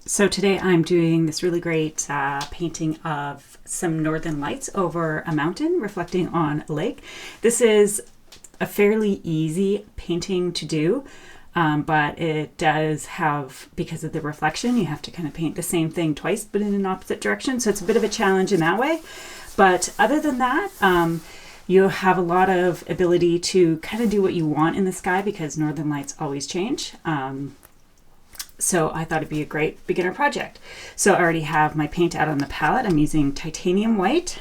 So today I'm doing this really great painting of some northern lights over a mountain reflecting on a lake. This is a fairly easy painting to do, but it does have, because of the reflection, you have to kind of paint the same thing twice but in an opposite direction. So it's a bit of a challenge in that way. But other than that, you have a lot of ability to kind of do what you want in the sky because northern lights always change. So I thought it'd be a great beginner project. So I already have my paint out on the palette. I'm using titanium white,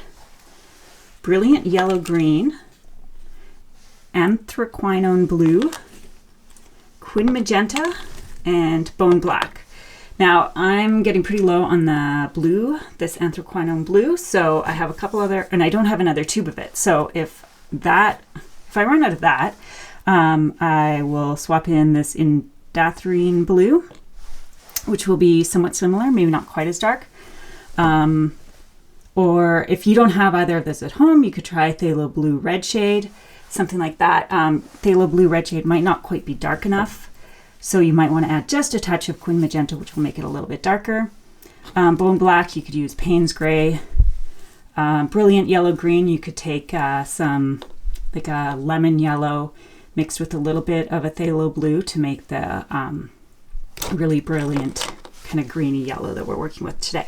brilliant yellow green, anthraquinone blue, quin magenta, and bone black. Now I'm getting pretty low on the blue, this anthraquinone blue, so I have a couple other, and I don't have another tube of it. So if I run out of that, I will swap in this indathrine blue, which will be somewhat similar, maybe not quite as dark. Or if you don't have either of this at home, you could try phthalo blue red shade, something like that. Phthalo blue red shade might not quite be dark enough, so you might want to add just a touch of quin magenta, which will make it a little bit darker. Bone black, you could use Payne's gray. Brilliant yellow green, you could take some like a lemon yellow mixed with a little bit of a phthalo blue to make the really brilliant kind of greeny yellow that we're working with today.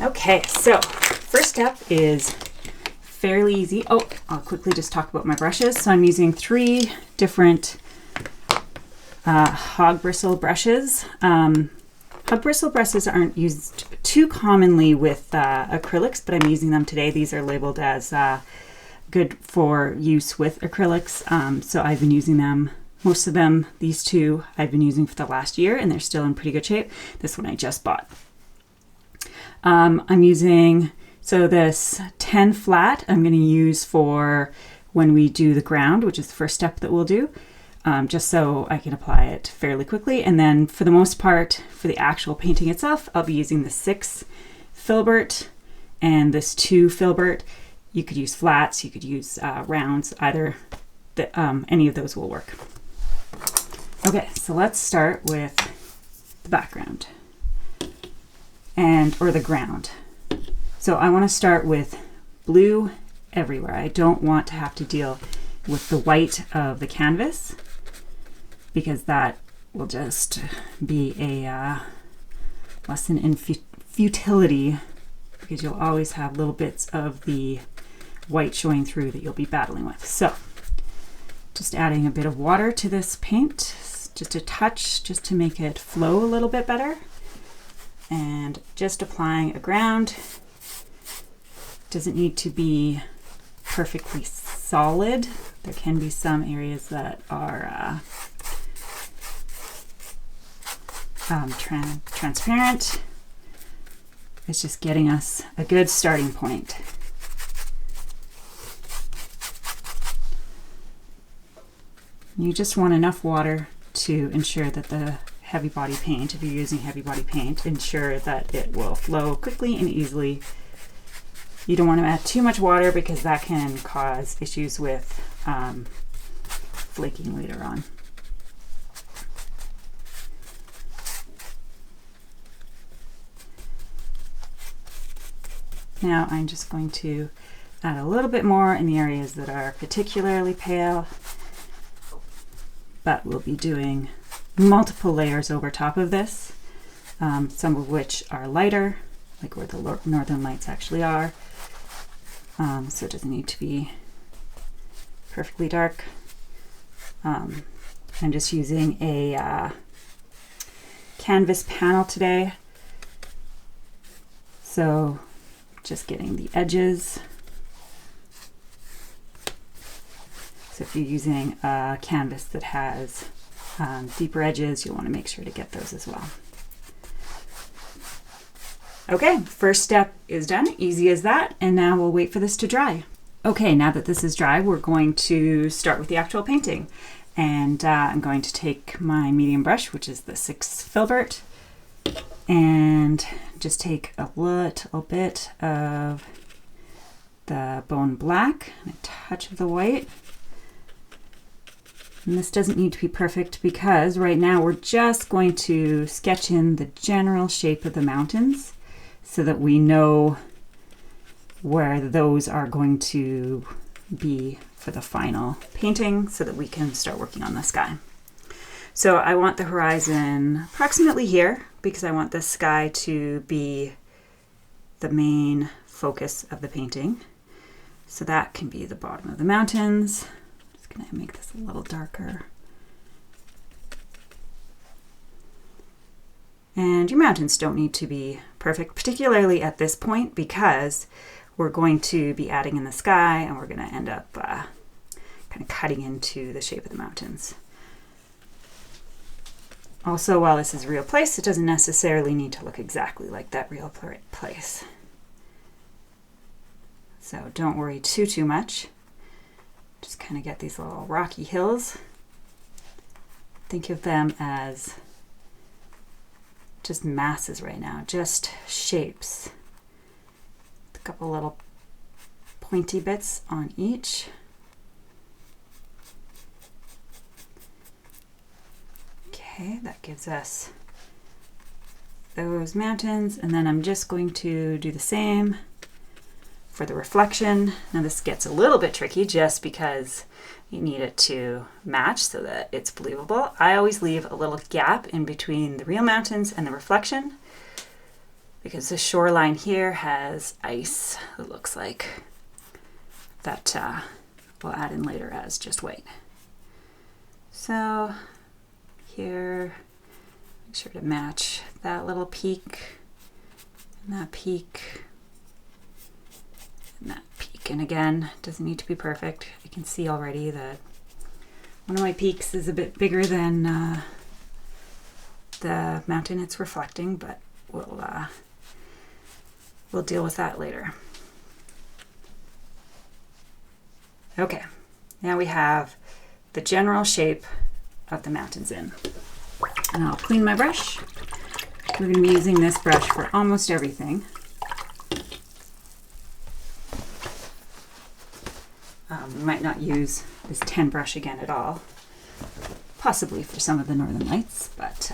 Okay, so first step is fairly easy. Oh, I'll quickly just talk about my brushes. So I'm using 3 different hog bristle brushes. Hog bristle brushes aren't used too commonly with acrylics, but I'm using them today. These are labeled as good for use with acrylics. So I've been using them. Most of them, these 2, I've been using for the last year, and they're still in pretty good shape. This one I just bought. I'm using, so this 10 flat, I'm going to use for when we do the ground, which is the first step that we'll do, just so I can apply it fairly quickly. And then for the most part, for the actual painting itself, I'll be using the 6 filbert and this 2 filbert. You could use flats, you could use rounds, either, any of those will work. Okay, so let's start with the background or the ground. So I want to start with blue everywhere. I don't want to have to deal with the white of the canvas because that will just be a lesson in futility, because you'll always have little bits of the white showing through that you'll be battling with. So just adding a bit of water to this paint, just a touch, just to make it flow a little bit better. And just applying a ground. Doesn't need to be perfectly solid. There can be some areas that are transparent. It's just getting us a good starting point. You just want enough water to ensure that the heavy body paint, if you're using heavy body paint, ensure that it will flow quickly and easily. You don't want to add too much water because that can cause issues with flaking later on. Now I'm just going to add a little bit more in the areas that are particularly pale, but we'll be doing multiple layers over top of this, some of which are lighter, like where the northern lights actually are. So it doesn't need to be perfectly dark. I'm just using a canvas panel today, so just getting the edges. So if you're using a canvas that has deeper edges, you'll want to make sure to get those as well. Okay, first step is done, easy as that, and now we'll wait for this to dry. Okay, now that this is dry, we're going to start with the actual painting. And I'm going to take my medium brush, which is the 6 filbert, and just take a little bit of the bone black and a touch of the white. And this doesn't need to be perfect because right now we're just going to sketch in the general shape of the mountains so that we know where those are going to be for the final painting so that we can start working on the sky. So I want the horizon approximately here because I want the sky to be the main focus of the painting. So that can be the bottom of the mountains. Going to make this a little darker. And your mountains don't need to be perfect, particularly at this point, because we're going to be adding in the sky and we're going to end up kind of cutting into the shape of the mountains. Also, while this is a real place, it doesn't necessarily need to look exactly like that real place. So don't worry too much. Just kind of get these little rocky hills. Think of them as just masses right now, just shapes. A couple little pointy bits on each. Okay, that gives us those mountains, and then I'm just going to do the same for the reflection. Now this gets a little bit tricky just because you need it to match so that it's believable. I always leave a little gap in between the real mountains and the reflection because the shoreline here has ice, it looks like, that we'll add in later as just white. So here, make sure to match that little peak and that peak. And that peak, and again, doesn't need to be perfect. I can see already that one of my peaks is a bit bigger than the mountain it's reflecting, but we'll deal with that later. Okay, now we have the general shape of the mountains in. And I'll clean my brush. We're going to be using this brush for almost everything. We might not use this 10 brush again at all, possibly for some of the northern lights, but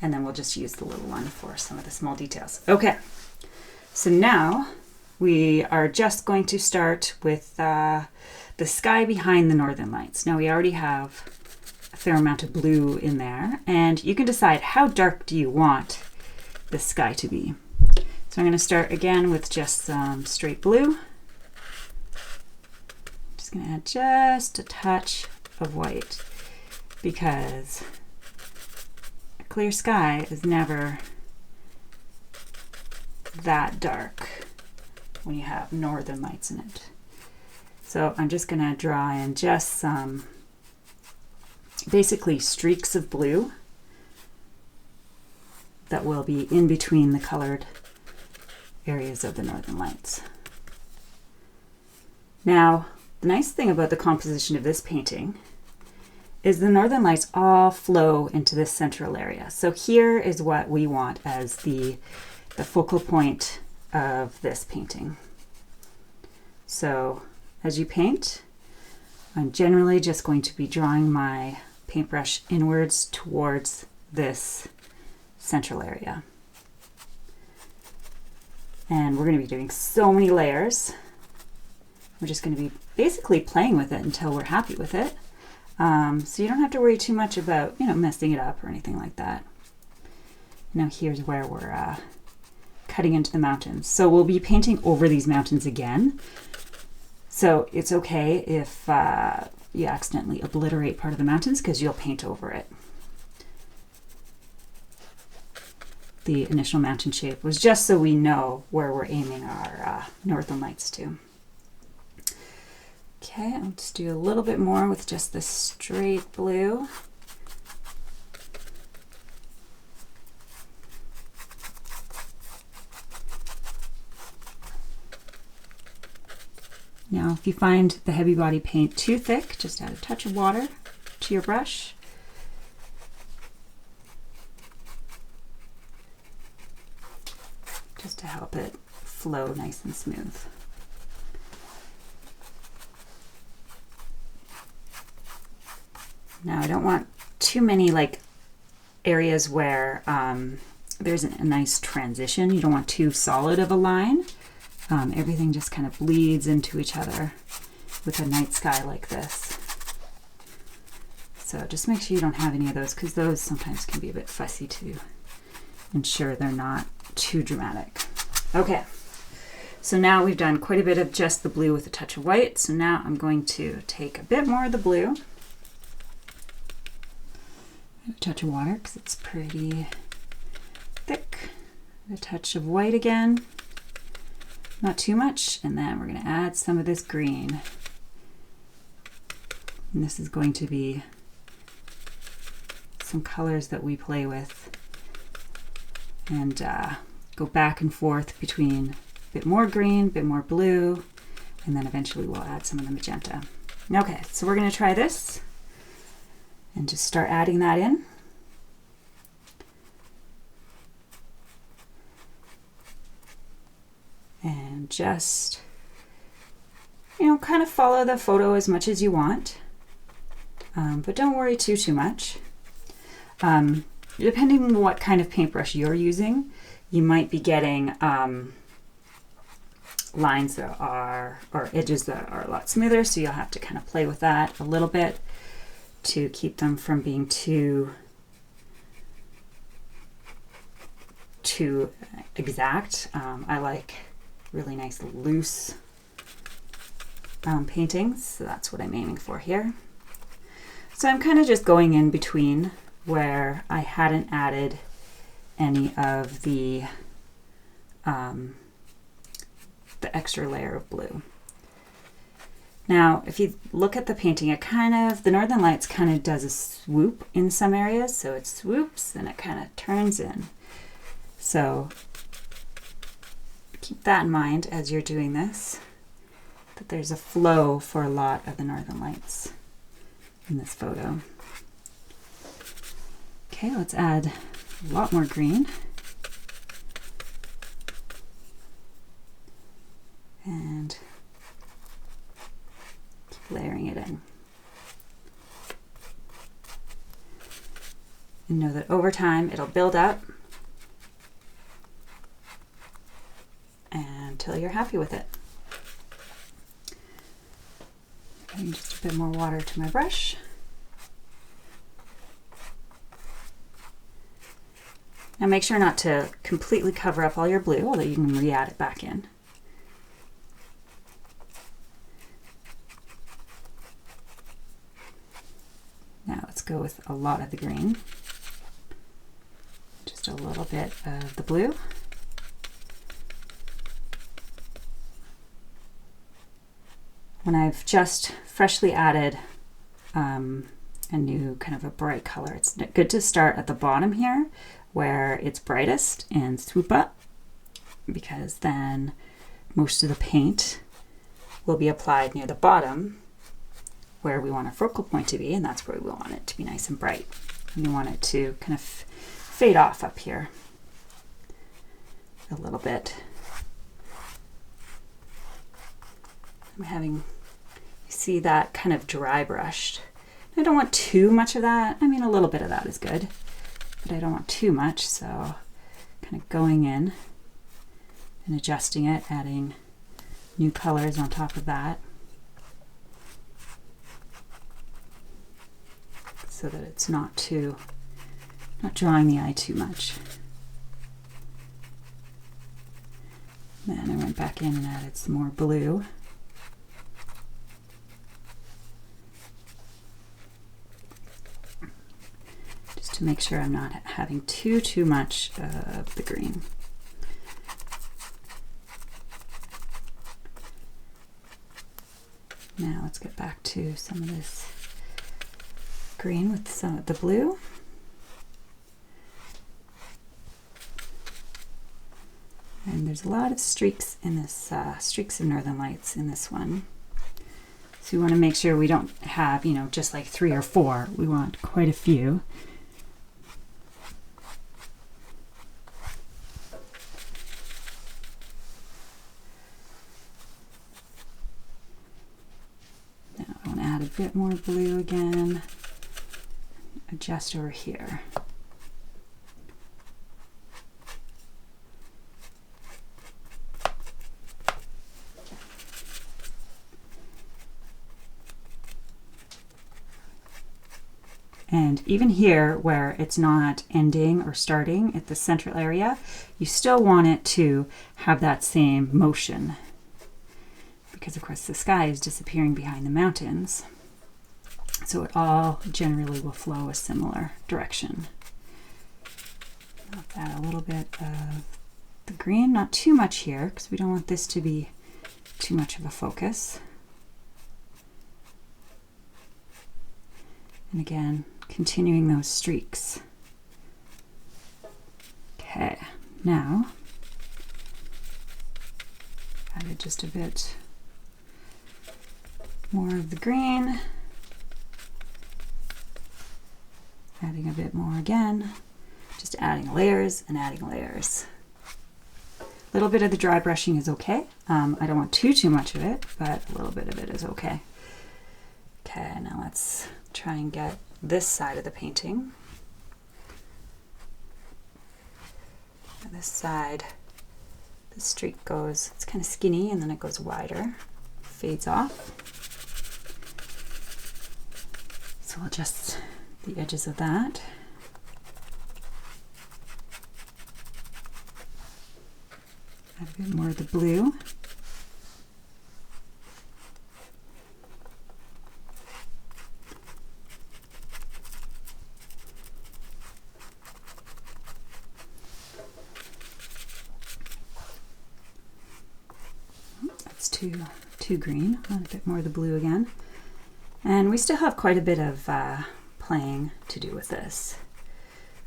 and then we'll just use the little one for some of the small details. Okay, so now we are just going to start with the sky behind the northern lights. Now we already have a fair amount of blue in there, and you can decide how dark do you want the sky to be. So I'm going to start again with just some straight blue. Going to add just a touch of white because a clear sky is never that dark when you have northern lights in it. So I'm just going to draw in just some basically streaks of blue that will be in between the colored areas of the northern lights. Now, the nice thing about the composition of this painting is the northern lights all flow into this central area. So here is what we want as the focal point of this painting. So as you paint, I'm generally just going to be drawing my paintbrush inwards towards this central area. And we're going to be doing so many layers. We're just going to be basically playing with it until we're happy with it. So you don't have to worry too much about, messing it up or anything like that. Now here's where we're cutting into the mountains. So we'll be painting over these mountains again. So it's okay if you accidentally obliterate part of the mountains because you'll paint over it. The initial mountain shape was just so we know where we're aiming our northern lights to. Okay, I'll just do a little bit more with just the straight blue. Now, if you find the heavy body paint too thick, just add a touch of water to your brush. Just to help it flow nice and smooth. Now I don't want too many like areas where there's a nice transition. You don't want too solid of a line. Everything just kind of bleeds into each other with a night sky like this. So just make sure you don't have any of those, because those sometimes can be a bit fussy to ensure they're not too dramatic. Okay, so now we've done quite a bit of just the blue with a touch of white. So now I'm going to take a bit more of the blue, a touch of water because it's pretty thick, a touch of white again, not too much, and then we're going to add some of this green. And this is going to be some colors that we play with and go back and forth between a bit more green, a bit more blue, and then eventually we'll add some of the magenta. Okay, so we're going to try this and just start adding that in. And just, you know, kind of follow the photo as much as you want, but don't worry too much. Depending on what kind of paintbrush you're using, you might be getting lines that are, or edges that are a lot smoother, so you'll have to kind of play with that a little bit to keep them from being too exact. I like really nice loose paintings, so that's what I'm aiming for here. So I'm kind of just going in between where I hadn't added any of the extra layer of blue. Now, if you look at the painting, it kind of, the Northern Lights kind of does a swoop in some areas. So it swoops and it kind of turns in. So keep that in mind as you're doing this, that there's a flow for a lot of the Northern Lights in this photo. Okay, let's add a lot more green. And keep layering it in. And know that over time it'll build up until you're happy with it. Adding just a bit more water to my brush. Now make sure not to completely cover up all your blue, although you can re-add it back in. Now let's go with a lot of the green. Just a little bit of the blue. When I've just freshly added a new kind of a bright color, it's good to start at the bottom here where it's brightest and swoop up, because then most of the paint will be applied near the bottom where we want our focal point to be, and that's where we want it to be nice and bright. And we want it to kind of fade off up here a little bit. I'm having, you see that kind of dry brushed. I don't want too much of that. I mean, a little bit of that is good, but I don't want too much, so kind of going in and adjusting it, adding new colors on top of that so that it's not drawing the eye too much. Then I went back in and added some more blue. To make sure I'm not having too much of the green. Now let's get back to some of this green with some of the blue. And there's a lot of streaks in this, streaks of Northern Lights in this one. So we want to make sure we don't have, you know, just like 3 or 4. We want quite a few. Now I want to add a bit more blue again. just over here. And even here, where it's not ending or starting at the central area, you still want it to have that same motion. Because of course the sky is disappearing behind the mountains. So it all generally will flow a similar direction. I'll add a little bit of the green, not too much here, because we don't want this to be too much of a focus. And again, continuing those streaks. Okay, now added just a bit more of the green, adding a bit more again, just adding layers and adding layers. A little bit of the dry brushing is okay. I don't want too much of it, but a little bit of it is okay. Okay, now let's try and get this side of the painting. And this side, the streak goes, it's kind of skinny and then it goes wider, fades off. So I'll adjust the edges of that. Add a bit more of the blue. Too green. Add a bit more of the blue again. And we still have quite a bit of playing to do with this.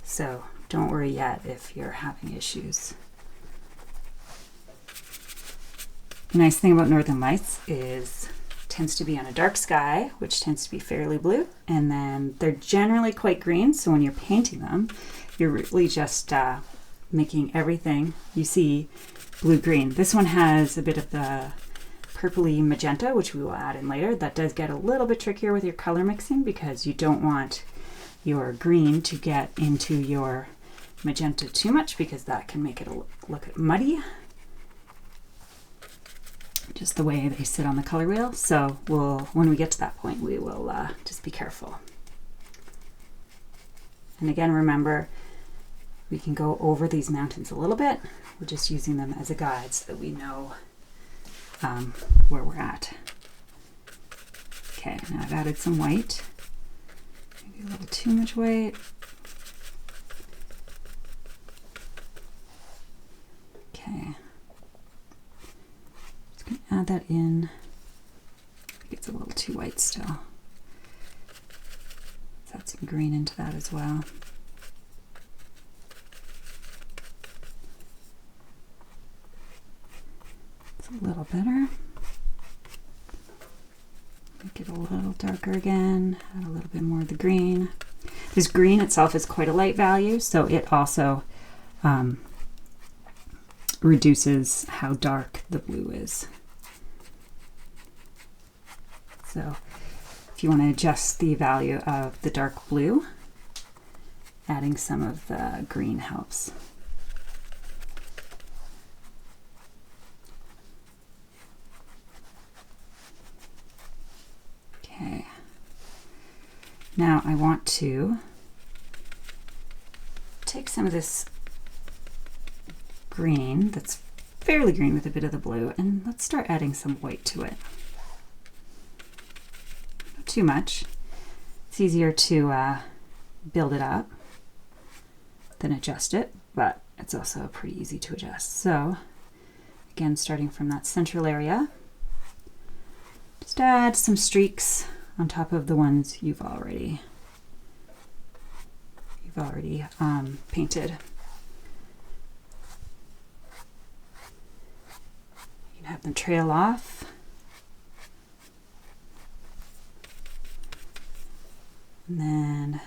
So don't worry yet if you're having issues. The nice thing about Northern Lights is it tends to be on a dark sky, which tends to be fairly blue, and then they're generally quite green, so when you're painting them, you're really just making everything you see blue-green. This one has a bit of the purpley magenta, which we will add in later. That does get a little bit trickier with your color mixing because you don't want your green to get into your magenta too much because that can make it look muddy, just the way they sit on the color wheel. So when we get to that point, we will just be careful. And again, remember, we can go over these mountains a little bit. We're just using them as a guide so that we know where we're at. Okay, now I've added some white. Maybe a little too much white. Okay. Just going to add that in. I think it's a little too white still. Let's add some green into that as well. A little better. Make it a little darker again. Add a little bit more of the green. This green itself is quite a light value, so it also reduces how dark the blue is. So if you want to adjust the value of the dark blue, adding some of the green helps. Okay, now I want to take some of this green that's fairly green with a bit of the blue, and let's start adding some white to it. Not too much. It's easier to build it up than adjust it, but it's also pretty easy to adjust. So again, starting from that central area, just add some streaks on top of the ones you've already painted. You can have them trail off. And then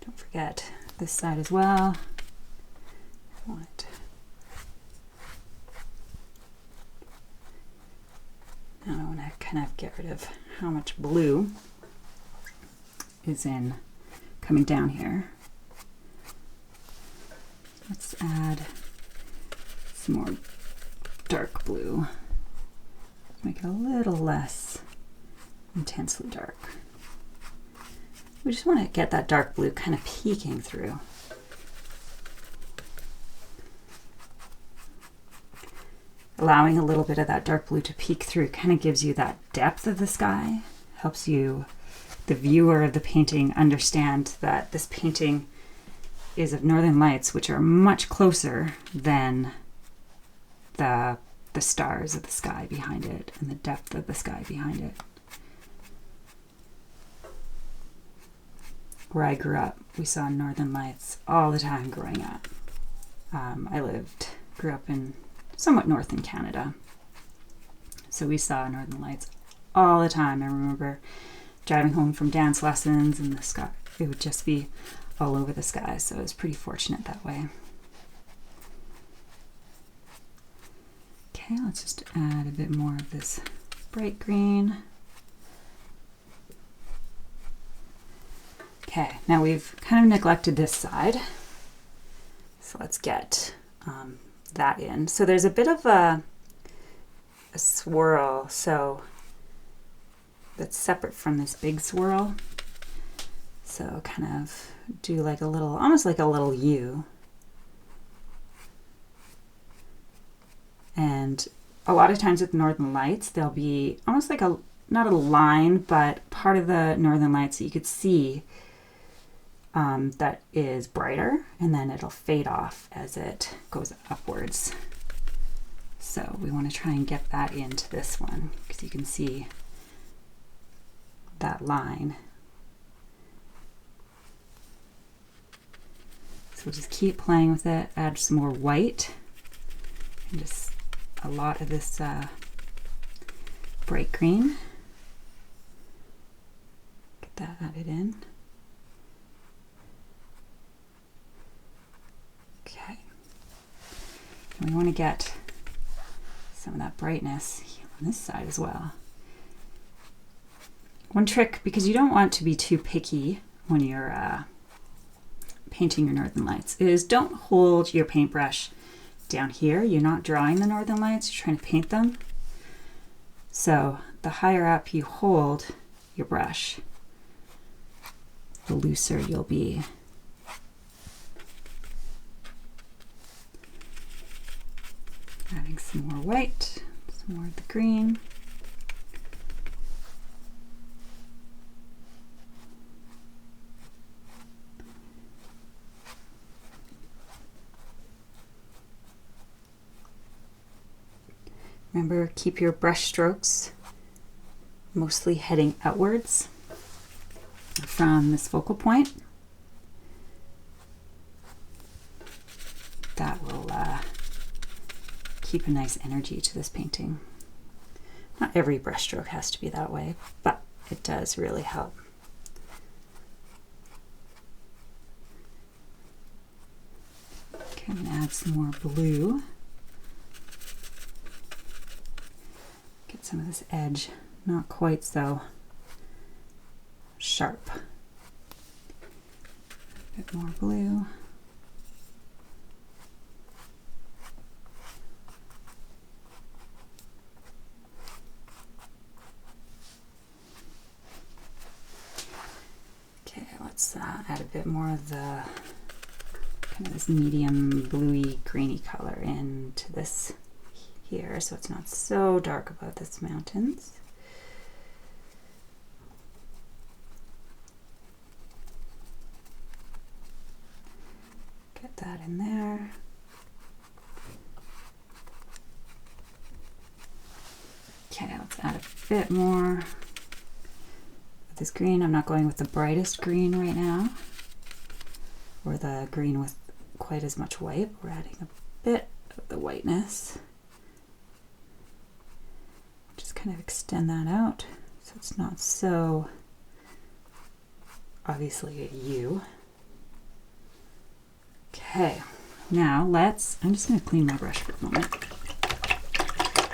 don't forget this side as well. I want Now I want to kind of get rid of how much blue is in coming down here. Let's add some more dark blue. Make it a little less intensely dark. We just want to get that dark blue kind of peeking through. Allowing a little bit of that dark blue to peek through kind of gives you that depth of the sky, helps you, the viewer of the painting, understand that this painting is of northern lights, which are much closer than the stars of the sky behind it and the depth of the sky behind it. Where I grew up, we saw northern lights all the time growing up. I grew up in somewhat north in Canada, so we saw northern lights all the time. I remember driving home from dance lessons and the sky, it would just be all over the sky, so I was pretty fortunate that way. Okay, let's just add a bit more of this bright green. Okay, now we've kind of neglected this side, so let's get that in. So there's a bit of a swirl, so that's separate from this big swirl. So kind of do like a little, almost like a little U. And a lot of times with northern lights, there'll be almost like a, not a line, but part of the northern lights that you could see that is brighter, and then it'll fade off as it goes upwards. So we want to try and get that into this one, because you can see that line. So we'll just keep playing with it, add some more white, and just a lot of this bright green. Get that added in. Okay. And we want to get some of that brightness on this side as well. One trick, because you don't want to be too picky when you're painting your northern lights, is don't hold your paintbrush down here. You're not drawing the northern lights, you're trying to paint them. So the higher up you hold your brush, the looser you'll be. Adding some more white, some more of the green. Remember, keep your brush strokes mostly heading outwards from this focal point. That will keep a nice energy to this painting. Not every brush stroke has to be that way, but it does really help. Okay, I'm going to add some more blue. Get some of this edge not quite so sharp. A bit more blue. Okay, let's add a bit more of the kind of this medium bluey greeny color into this here, so it's not so dark above this mountains. Get that in there. Okay, let's add a bit more of this green. I'm not going with the brightest green right now, or the green with quite as much white. We're adding a bit of the whiteness. Just kind of extend that out so it's not so obviously a U. Okay, now I'm just going to clean my brush for a moment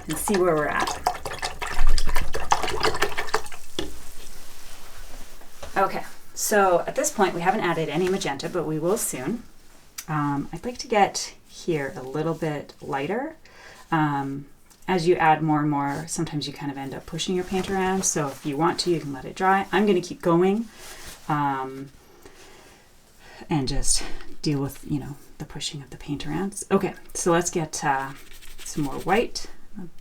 and see where we're at. Okay, So at this point we haven't added any magenta, but we will soon. I'd like to get here a little bit lighter. As you add more and more, sometimes you kind of end up pushing your paint around. So if you want to, you can let it dry. I'm going to keep going and just deal with, the pushing of the paint around. Okay, so let's get some more white,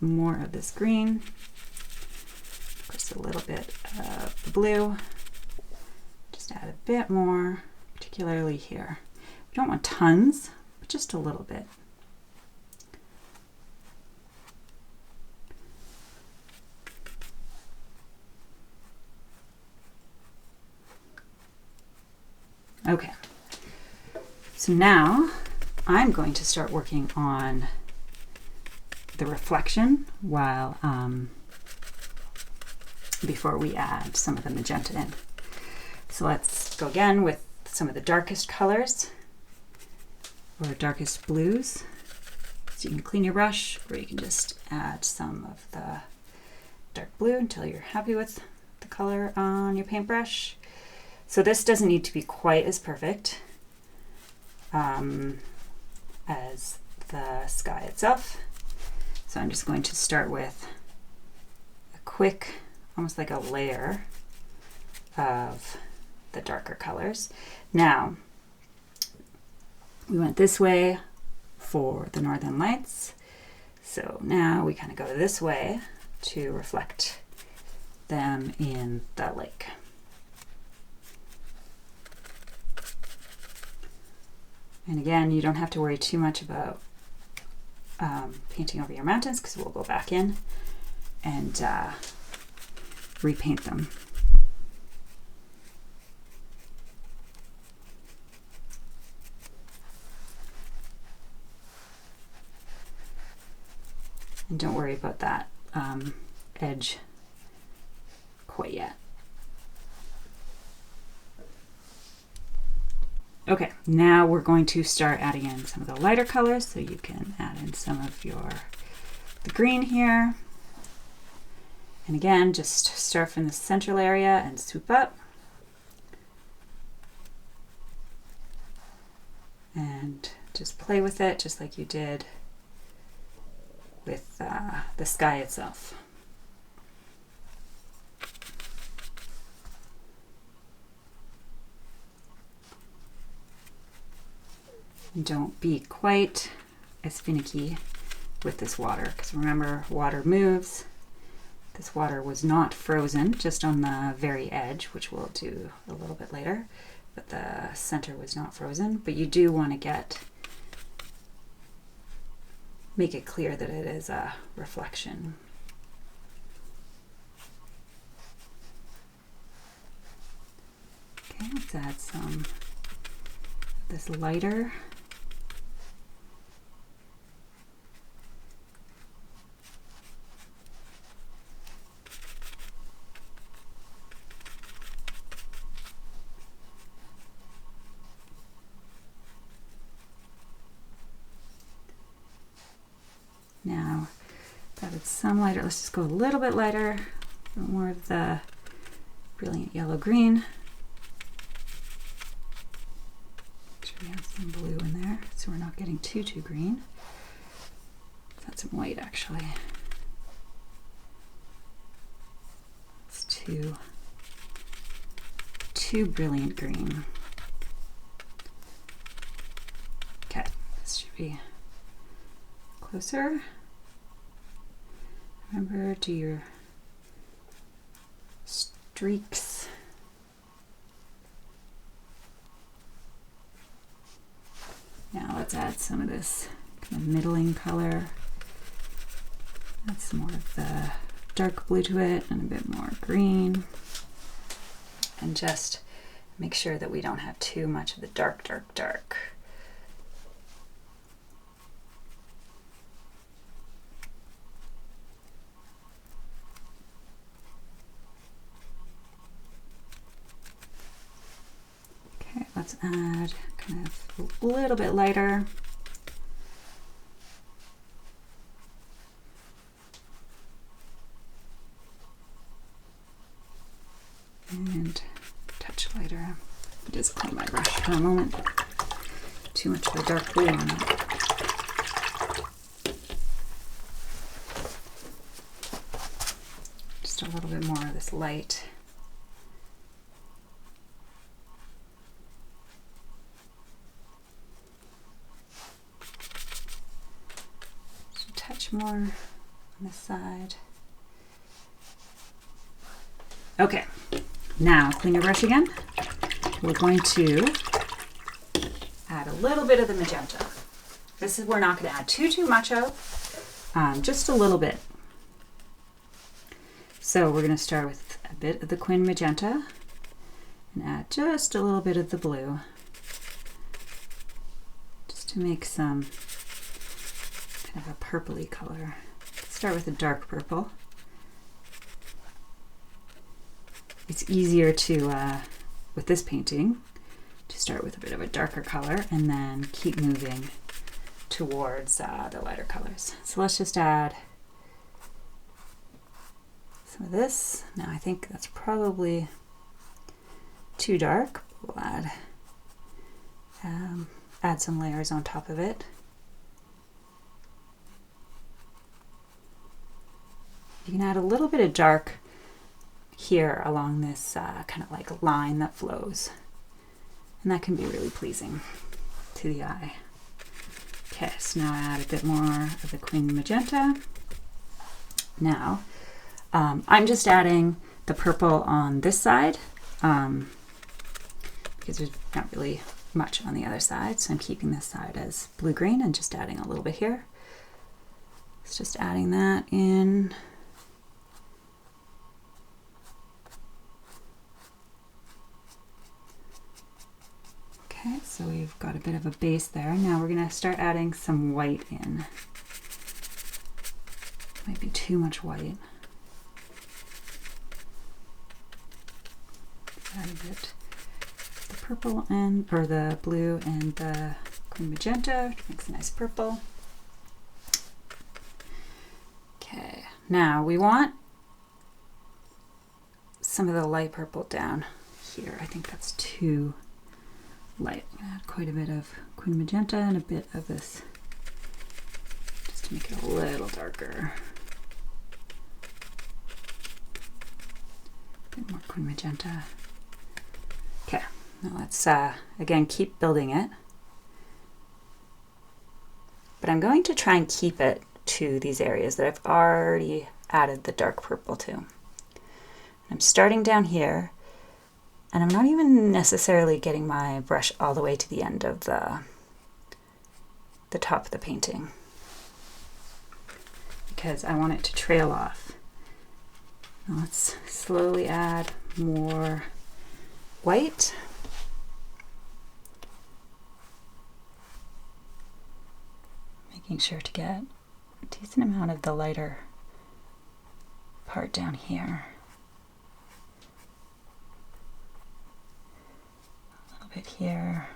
more of this green, of course a little bit of the blue. Just add a bit more, particularly here. We don't want tons, but just a little bit. Okay, so now I'm going to start working on the reflection while before we add some of the magenta in. So let's go again with some of the darkest colors or darkest blues. So you can clean your brush, or you can just add some of the dark blue until you're happy with the color on your paintbrush. So this doesn't need to be quite as perfect as the sky itself. So I'm just going to start with a quick, almost like a layer of the darker colors. Now, we went this way for the northern lights. So now we kind of go this way to reflect them in the lake. And again, you don't have to worry too much about painting over your mountains, because we'll go back in and repaint them. And don't worry about that edge quite yet. Okay, now we're going to start adding in some of the lighter colors, so you can add in some of the green here. And again, just start from the central area and swoop up. And just play with it, just like you did with the sky itself. And don't be quite as finicky with this water, because remember, water moves. This water was not frozen, just on the very edge, which we'll do a little bit later, but the center was not frozen. But you do want to make it clear that it is a reflection. Okay, let's add some of this lighter. Now, added some lighter. Let's just go a little bit lighter, a little more of the brilliant yellow-green. Make sure we have some blue in there, so we're not getting too green. Let's add some white, actually. It's too brilliant green. Okay, this should be closer. Remember, do your streaks. Now let's add some of this kind of middling color. Add some more of the dark blue to it and a bit more green. And just make sure that we don't have too much of the dark. Okay, let's add kind of a little bit lighter. And touch much lighter. Just clean my brush for a moment. Too much of the dark blue on it. Just a little bit more of this light. Just a touch more on this side. Okay, now clean your brush again. We're going to add a little bit of the magenta. This is, we're not going to add too much of, just a little bit. So we're going to start with a bit of the Quin Magenta and add just a little bit of the blue, just to make some kind of a purpley color. Let's start with a dark purple. It's easier to, with this painting, to start with a bit of a darker color and then keep moving towards the lighter colors. So let's just add some of this. Now I think that's probably too dark. We'll add some layers on top of it. You can add a little bit of dark here along this kind of like line that flows, and that can be really pleasing to the eye. Okay, so now I add a bit more of the Quin Magenta. Now I'm just adding the purple on this side because there's not really much on the other side, so I'm keeping this side as blue-green and just adding a little bit here. It's just adding that in. Okay, so we've got a bit of a base there. Now we're going to start adding some white in. Might be too much white. Add a bit of the purple and, or the blue and the Quin Magenta, which makes a nice purple. Okay, now we want some of the light purple down here. I think that's too light. I'm gonna add quite a bit of Quin Magenta and a bit of this just to make it a little darker. A bit more Quin Magenta. Okay, now let's again keep building it. But I'm going to try and keep it to these areas that I've already added the dark purple to. I'm starting down here, and I'm not even necessarily getting my brush all the way to the end of the top of the painting, because I want it to trail off. Now let's slowly add more white. Making sure to get a decent amount of the lighter part down here. Bit here.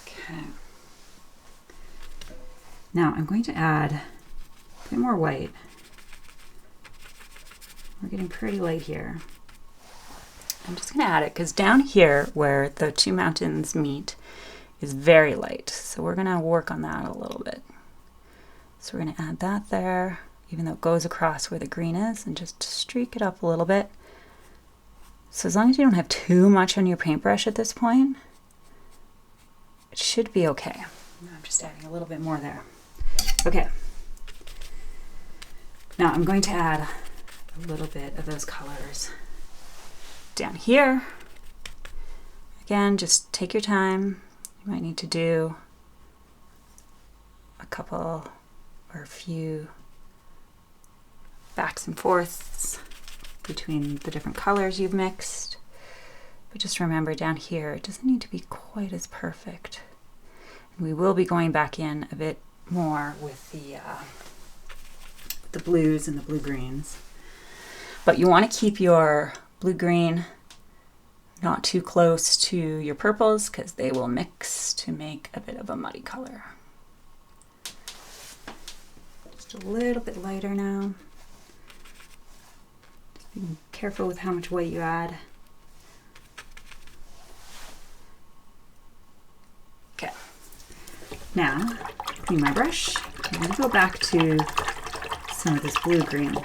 Okay. Now I'm going to add a bit more white. We're getting pretty light here. I'm just going to add it because down here where the two mountains meet is very light. So we're going to work on that a little bit. So we're going to add that there, even though it goes across where the green is, and just streak it up a little bit. So as long as you don't have too much on your paintbrush at this point, it should be okay. I'm just adding a little bit more there. Okay. Now I'm going to add a little bit of those colors down here. Again, just take your time. You might need to do a couple or a few backs and forths between the different colors you've mixed. But just remember down here, it doesn't need to be quite as perfect. And we will be going back in a bit more with the blues and the blue-greens. But you want to keep your blue-green not too close to your purples because they will mix to make a bit of a muddy color. Just a little bit lighter now. Be careful with how much white you add. Now, clean my brush. I'm going to go back to some of this blue-green.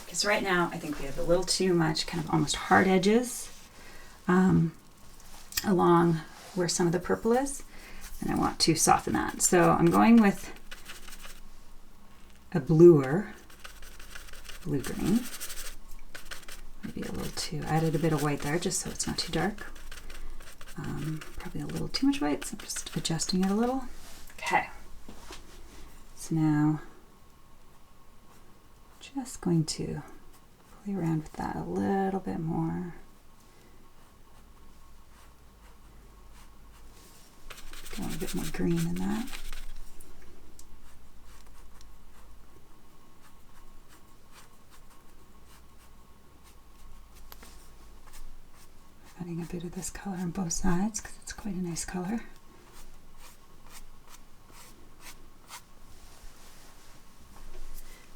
Because right now, I think we have a little too much kind of almost hard edges along where some of the purple is. And I want to soften that. So I'm going with a bluer blue-green. Maybe a little too, I added a bit of white there just so it's not too dark. Probably a little too much white, so I'm just adjusting it a little. Okay. So now, just going to play around with that a little bit more. Go a bit more green in that. Adding a bit of this color on both sides because it's quite a nice color.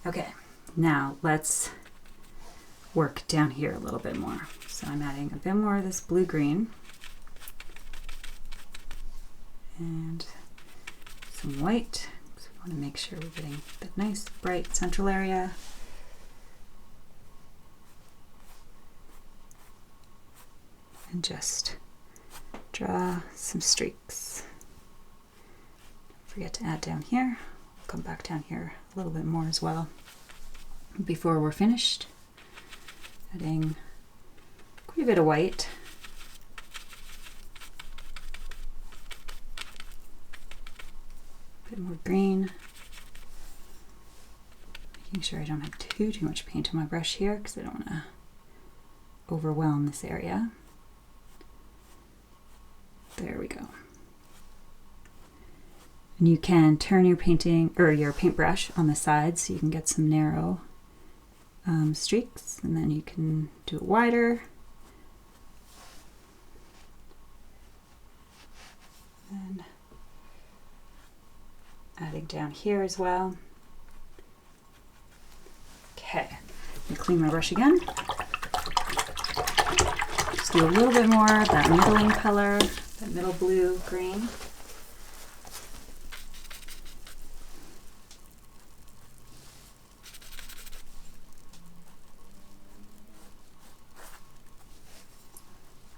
Okay, now let's work down here a little bit more. So I'm adding a bit more of this blue-green and some white. So we want to make sure we're getting that nice bright central area. And just draw some streaks. Don't forget to add down here. We'll come back down here a little bit more as well before we're finished. Adding quite a bit of white. A bit more green. Making sure I don't have too much paint on my brush here because I don't want to overwhelm this area. There we go. And you can turn your painting or your paintbrush on the side so you can get some narrow streaks, and then you can do it wider. And adding down here as well. Okay, I'm gonna clean my brush again. Just do a little bit more of that middling color. That middle blue green.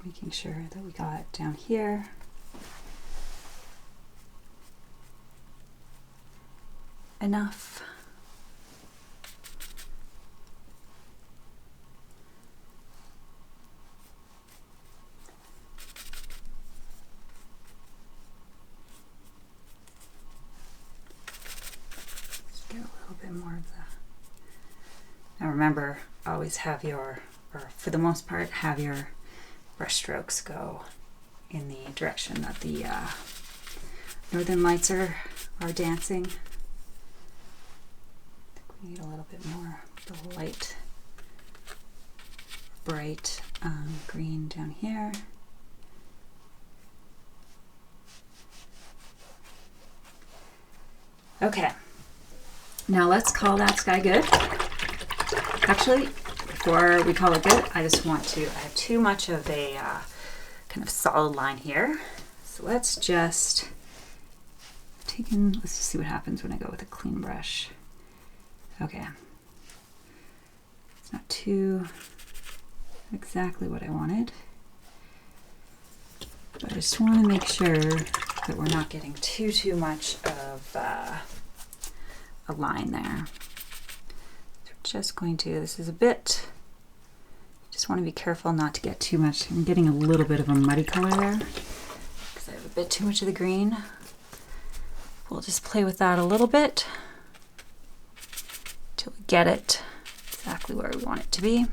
Making sure that we got down here. Enough. More of that. Now remember, always have your, or for the most part, have your brush strokes go in the direction that the northern lights are dancing. I think we need a little bit more of the light, bright green down here. Okay. Now let's call that sky good. Actually, before we call it good, I just want to, I have too much of a kind of solid line here. So let's just let's just see what happens when I go with a clean brush. Okay. It's not too exactly what I wanted. But I just want to make sure that we're not getting too much of a line there. So we're just going to, this is a bit, just want to be careful not to get too much. I'm getting a little bit of a muddy color there because I have a bit too much of the green. We'll just play with that a little bit till we get it exactly where we want it to be.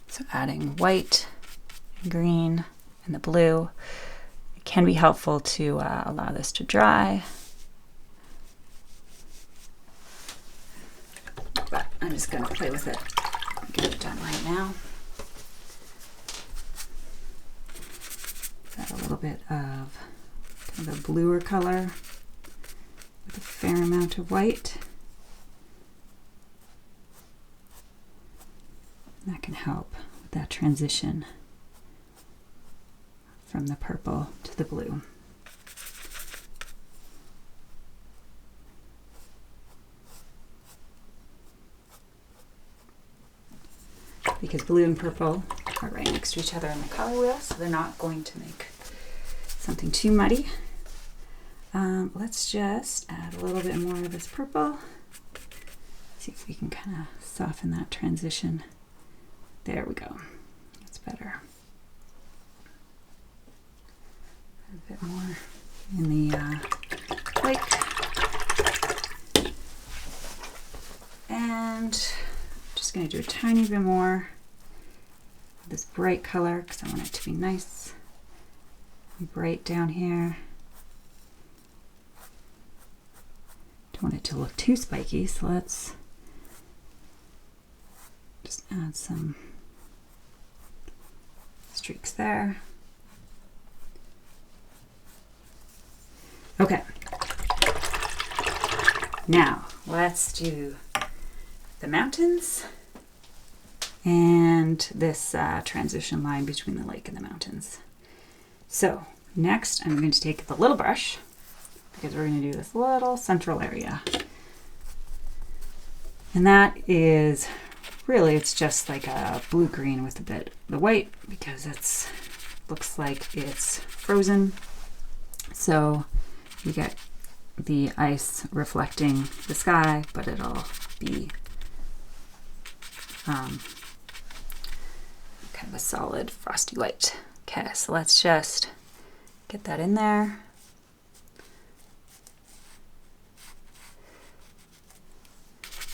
So adding white and green and the blue. It can be helpful to allow this to dry. But I'm just going to play with it and get it done right now. Add a little bit of kind of a bluer color with a fair amount of white. And that can help with that transition from the purple to the blue. Because blue and purple are right next to each other in the color wheel, so they're not going to make something too muddy. Let's just add a little bit more of this purple. See if we can kind of soften that transition. There we go. That's better. A bit more in the white. And I'm just going to do a tiny bit more of this bright color because I want it to be nice and bright down here. Don't want it to look too spiky, so let's just add some streaks there. Okay, now let's do the mountains and this transition line between the lake and the mountains. So next I'm going to take the little brush because we're going to do this little central area. And that is really, it's just like a blue-green with a bit of the white because it's looks like it's frozen. So you get the ice reflecting the sky, but it'll be kind of a solid frosty white. Okay, so let's just get that in there.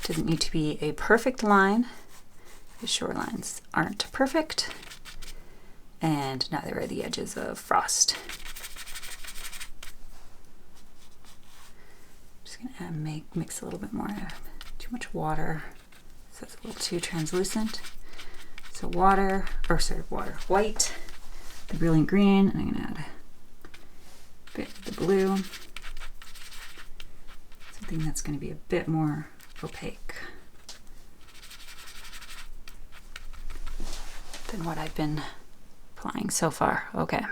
Doesn't need to be a perfect line. The shorelines aren't perfect, and neither are the edges of frost. Just gonna mix a little bit more. Too much water, so it's a little too translucent. So white, the brilliant green, and I'm gonna add a bit of the blue. Something that's gonna be a bit more opaque than what I've been applying so far. Okay.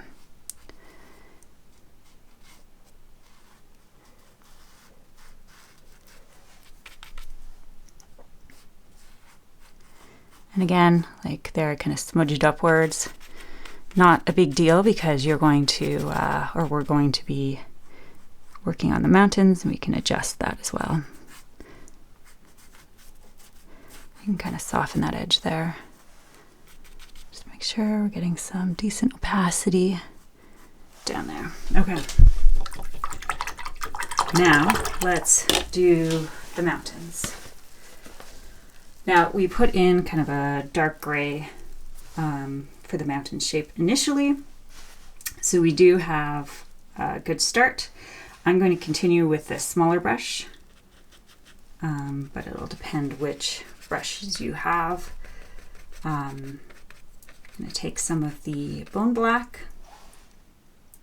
And again, like they're kind of smudged upwards. Not a big deal because you're going to, or we're going to be working on the mountains, and we can adjust that as well. You can kind of soften that edge there. Just make sure we're getting some decent opacity down there. Okay. Now let's do the mountains. Now we put in kind of a dark gray for the mountain shape initially. So we do have a good start. I'm going to continue with this smaller brush, but it'll depend which brushes you have. I'm going to take some of the bone black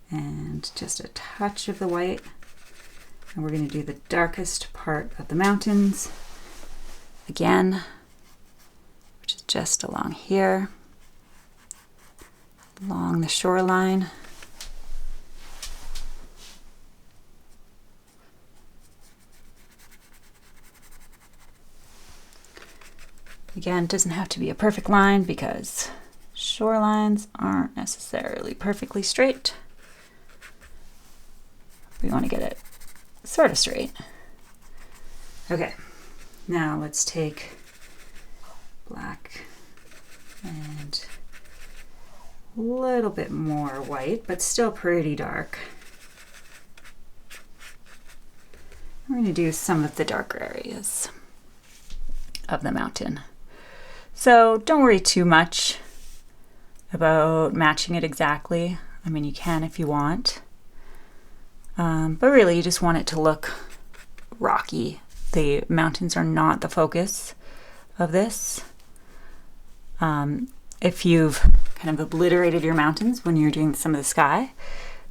and just a touch of the white, and we're going to do the darkest part of the mountains again, which is just along here, along the shoreline. Again, it doesn't have to be a perfect line because shorelines aren't necessarily perfectly straight. We want to get it sort of straight. Okay, now let's take black and a little bit more white, but still pretty dark. We're going to do some of the darker areas of the mountain. So don't worry too much about matching it exactly. I mean, you can if you want. But really you just want it to look rocky. The mountains are not the focus of this. If you've kind of obliterated your mountains when you're doing some of the sky,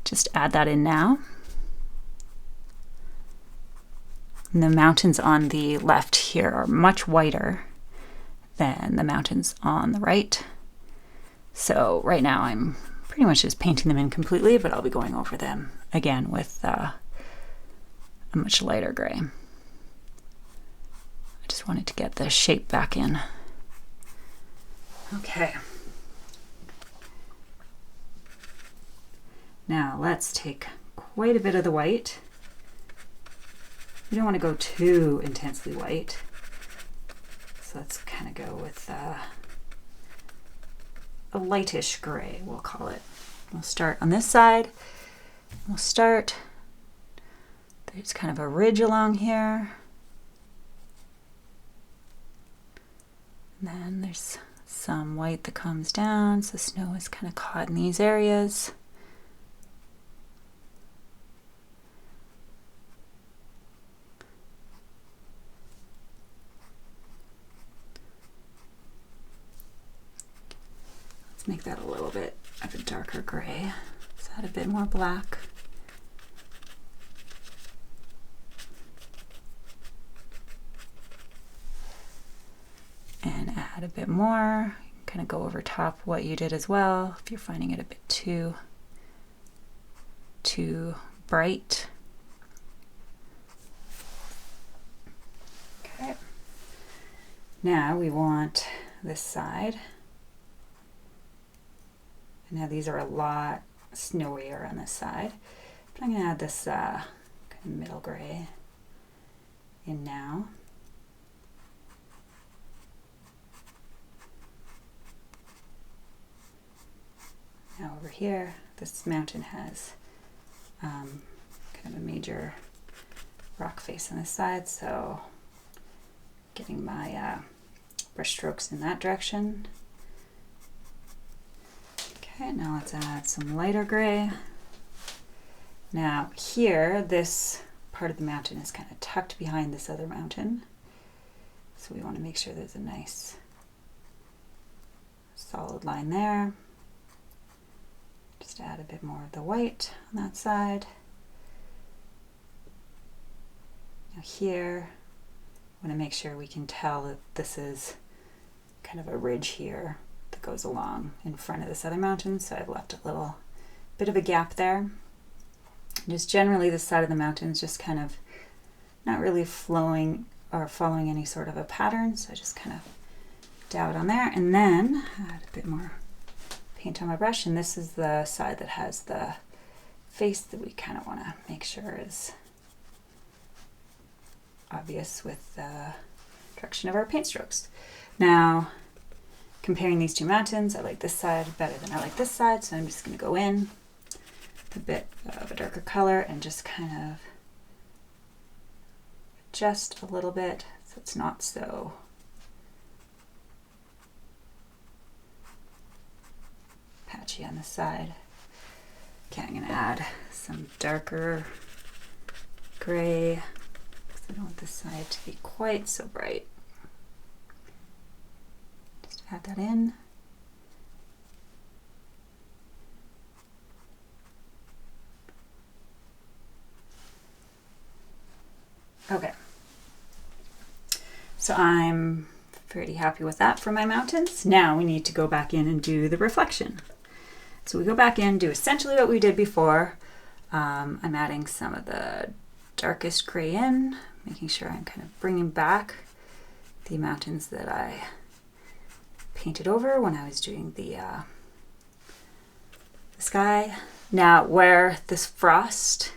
just add that in now. And the mountains on the left here are much whiter than the mountains on the right. So right now I'm pretty much just painting them in completely, but I'll be going over them again with a much lighter gray. I just wanted to get the shape back in. Okay. Now let's take quite a bit of the white. You don't want to go too intensely white. So let's kind of go with a lightish gray, we'll call it. We'll start on this side. We'll start, there's kind of a ridge along here. And then there's some white that comes down, so snow is kind of caught in these areas. Make that a little bit of a darker gray. Let's add a bit more black. And add a bit more. Kind of go over top what you did as well if you're finding it a bit too bright. Okay. Now we want this side. Now these are a lot snowier on this side, but I'm going to add this kind of middle gray in now. Now over here, this mountain has kind of a major rock face on this side, so getting my brush strokes in that direction. Okay, now let's add some lighter gray. Now here, this part of the mountain is kind of tucked behind this other mountain. So we want to make sure there's a nice solid line there. Just add a bit more of the white on that side. Now here, I want to make sure we can tell that this is kind of a ridge here that goes along in front of this other mountain, so I've left a little bit of a gap there. Just generally this side of the mountain is just kind of not really flowing or following any sort of a pattern, so I just kind of dab it on there and then add a bit more paint on my brush, and this is the side that has the face that we kind of want to make sure is obvious with the direction of our paint strokes. Now comparing these two mountains, I like this side better than I like this side, so I'm just going to go in with a bit of a darker color and just kind of adjust a little bit so it's not so patchy on this side. Okay, I'm going to add some darker gray because I don't want this side to be quite so bright. Add that in. Okay. So I'm pretty happy with that for my mountains. Now we need to go back in and do the reflection. So we go back in, do essentially what we did before. I'm adding some of the darkest gray in, making sure I'm kind of bringing back the mountains that I painted over when I was doing the sky. Now where this frost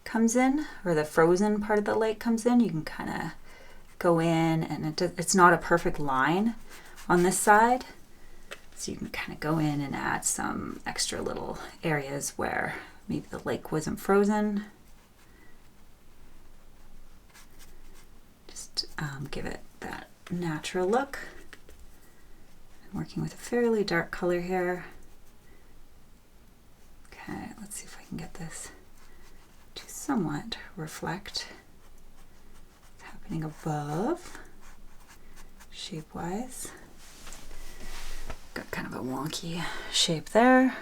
comes in, or the frozen part of the lake comes in, you can kind of go in, and it's not a perfect line on this side, so you can kind of go in and add some extra little areas where maybe the lake wasn't frozen. Just give it that natural look. I'm working with a fairly dark color here. Okay, let's see if I can get this to somewhat reflect what's happening above, shape-wise. Got kind of a wonky shape there.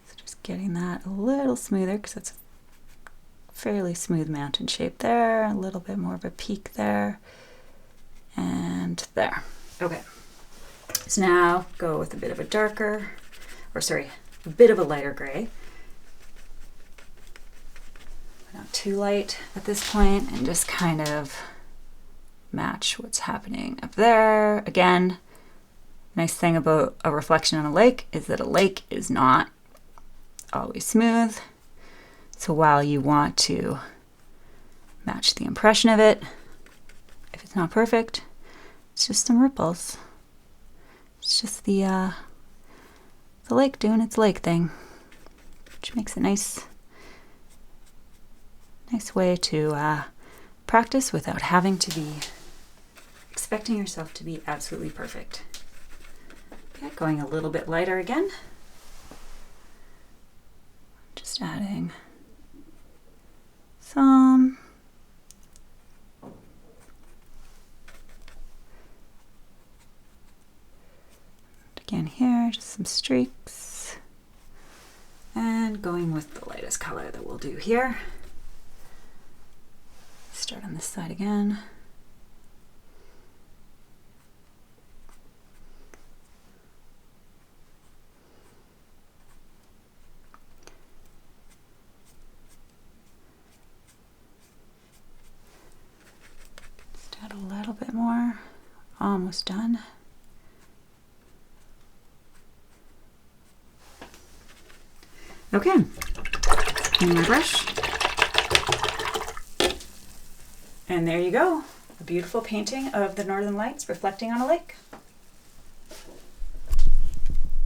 So just getting that a little smoother because it's a fairly smooth mountain shape there, a little bit more of a peak there. And there. Okay. So now go with a bit of a darker, a bit of a lighter gray. Not too light at this point, and just kind of match what's happening up there. Again, nice thing about a reflection on a lake is that a lake is not always smooth. So while you want to match the impression of it, if it's not perfect, it's just some ripples. It's just the lake doing its lake thing, which makes a nice way to practice without having to be expecting yourself to be absolutely perfect. Okay, going a little bit lighter again. Just adding some. Again here, just some streaks. And going with the lightest color that we'll do here. Start on this side again. Just add a little bit more. Almost done. Okay, and my brush. And there you go, a beautiful painting of the Northern Lights reflecting on a lake.